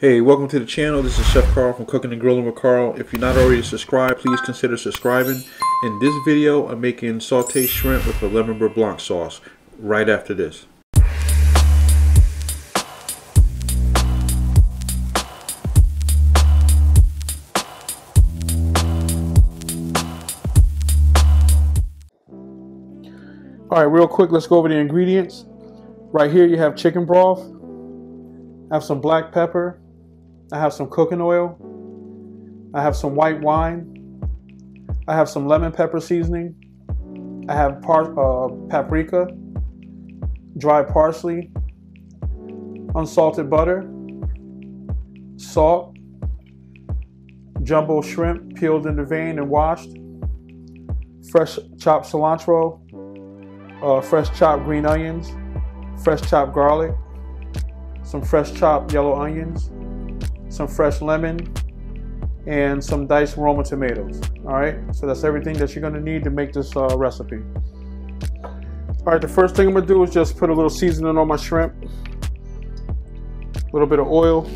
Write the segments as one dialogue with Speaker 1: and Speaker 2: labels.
Speaker 1: Hey, welcome to the channel. This is Chef Karl from Cooking and Grilling with Karl. If you're not already subscribed, please consider subscribing. In this video, I'm making sauteed shrimp with a Lemon Beurre Blanc sauce right after this. All right, real quick, let's go over the ingredients. Right here, you have chicken broth. I have some black pepper. I have some cooking oil. I have some white wine. I have some lemon pepper seasoning. I have paprika, dry parsley, unsalted butter, salt, jumbo shrimp peeled and deveined and washed, fresh chopped cilantro, fresh chopped green onions, fresh chopped garlic, some fresh chopped yellow onions, some fresh lemon, and some diced Roma tomatoes. All right, so that's everything that you're gonna need to make this recipe. All right, the first thing I'm gonna do is just put a little seasoning on my shrimp, a little bit of oil,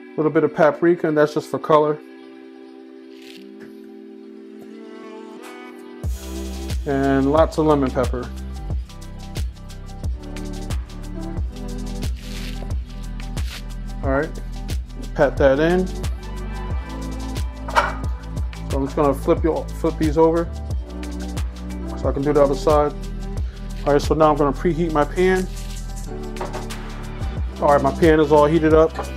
Speaker 1: a little bit of paprika, and that's just for color, and lots of lemon pepper. All right, pat that in. So I'm just gonna flip these over so I can do the other side. All right, so now I'm gonna preheat my pan. All right, my pan is all heated up. So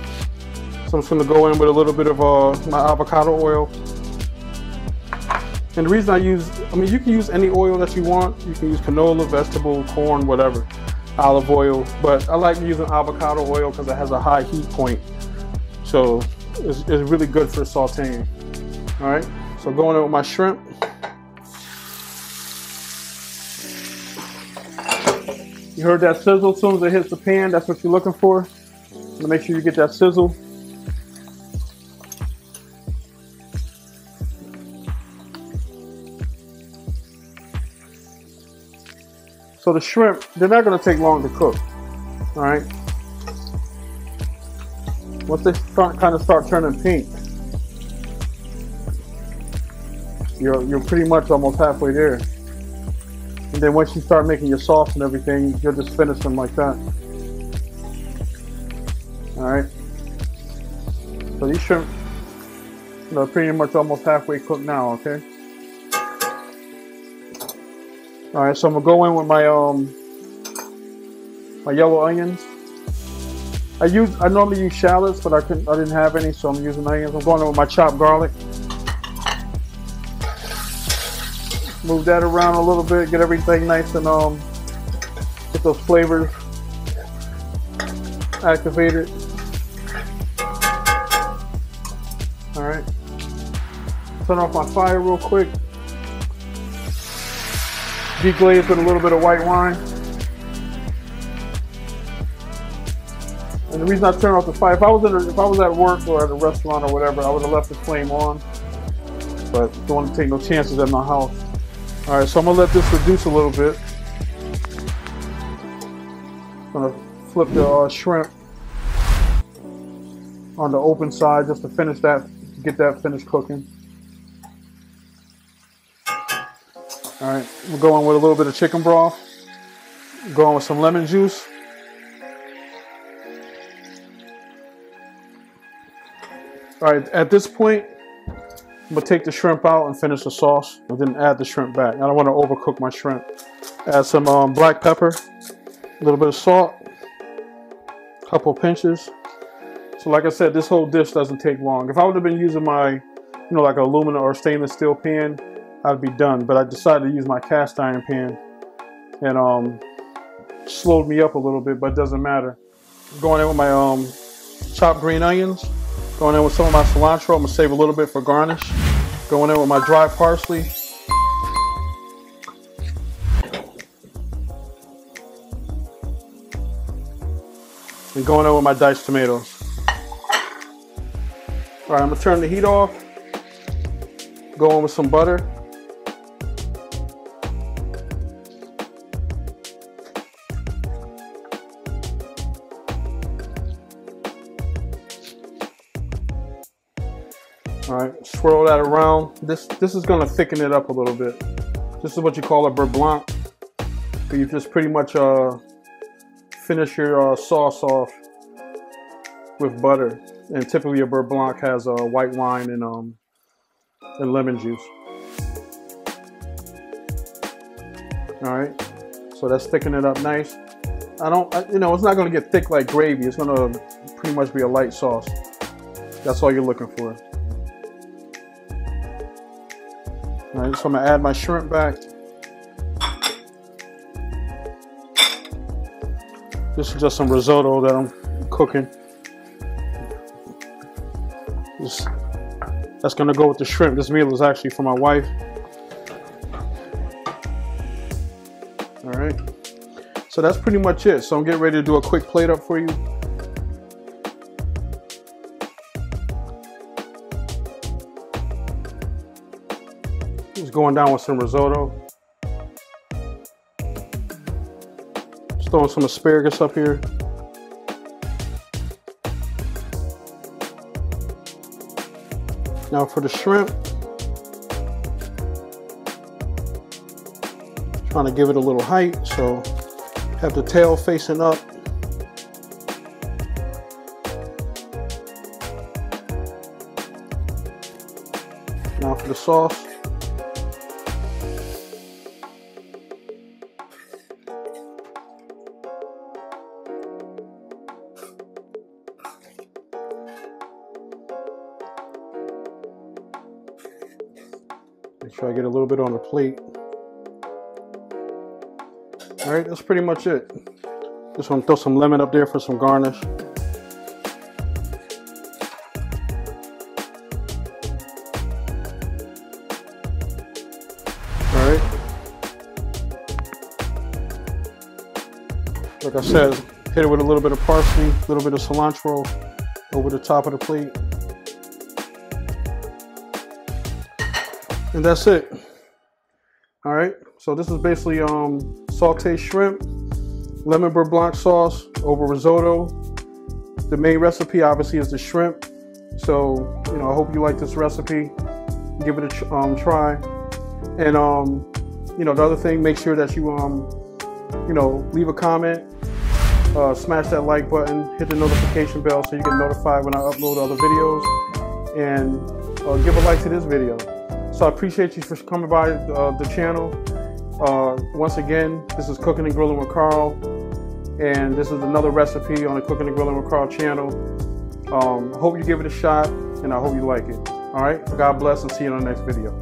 Speaker 1: I'm just gonna go in with a little bit of my avocado oil. And the reason I mean, you can use any oil that you want. You can use canola, vegetable, corn, whatever. Olive oil, but I like using avocado oil because it has a high heat point, so it's really good for sauteing. All right, so going in with my shrimp. You heard that sizzle as soon as it hits the pan. That's what you're looking for. So make sure you get that sizzle. So the shrimp, they're not going to take long to cook, all right? Once they kind of start turning pink, you're pretty much almost halfway there. And then once you start making your sauce and everything, you'll just finish them like that. All right? So these shrimp, they're pretty much almost halfway cooked now, okay? All right, so I'm gonna go in with my my yellow onions. I normally use shallots, but I didn't have any, so I'm using onions. I'm going in with my chopped garlic. Move that around a little bit, get everything nice and get those flavors activated. All right, turn off my fire real quick. Deglaze with a little bit of white wine. And the reason I turned off the fire, if I was at work or at a restaurant or whatever, I would have left the flame on. But don't want to take no chances at my house. All right, so I'm gonna let this reduce a little bit. I'm gonna flip the shrimp on the open side just to finish that, get that finished cooking. All right, we're going with a little bit of chicken broth. Going with some lemon juice. All right, at this point, I'm gonna take the shrimp out and finish the sauce, and then add the shrimp back. I don't want to overcook my shrimp. Add some black pepper, a little bit of salt, a couple pinches. So like I said, this whole dish doesn't take long. If I would have been using my, like an aluminum or stainless steel pan, I'd be done, but I decided to use my cast iron pan, and slowed me up a little bit, but it doesn't matter. Going in with my chopped green onions, going in with some of my cilantro. I'm gonna save a little bit for garnish. Going in with my dry parsley. And going in with my diced tomatoes. All right, I'm gonna turn the heat off. Go in with some butter. All right, swirl that around. This is gonna thicken it up a little bit. This is what you call a beurre blanc. So you just pretty much finish your sauce off with butter. And typically a beurre blanc has white wine and lemon juice. All right, so that's thickening it up nice. You know, it's not gonna get thick like gravy. It's gonna pretty much be a light sauce. That's all you're looking for. All right, so I'm gonna add my shrimp back. This is just some risotto that I'm cooking. That's gonna go with the shrimp. This meal is actually for my wife. All right, so that's pretty much it. So I'm getting ready to do a quick plate up for you. Just going down with some risotto. Just throwing some asparagus up here. Now for the shrimp, trying to give it a little height, so have the tail facing up. Now for the sauce. Make sure I get a little bit on the plate. All right, that's pretty much it. Just want to throw some lemon up there for some garnish. All right. Like I said, hit it with a little bit of parsley, a little bit of cilantro over the top of the plate. And that's it. All right, so this is basically sauteed shrimp, lemon beurre blanc sauce over risotto. The main recipe obviously is the shrimp. So, you know, I hope you like this recipe. Give it a try. And, you know, the other thing, make sure that you, you know, leave a comment, smash that like button, hit the notification bell so you get notified when I upload other videos, and give a like to this video. So I appreciate you for coming by the channel. Once again, this is Cooking and Grilling with Karl, and this is another recipe on the Cooking and Grilling with Karl channel. Hope you give it a shot, and I hope you like it. All right, God bless, and see you in the next video.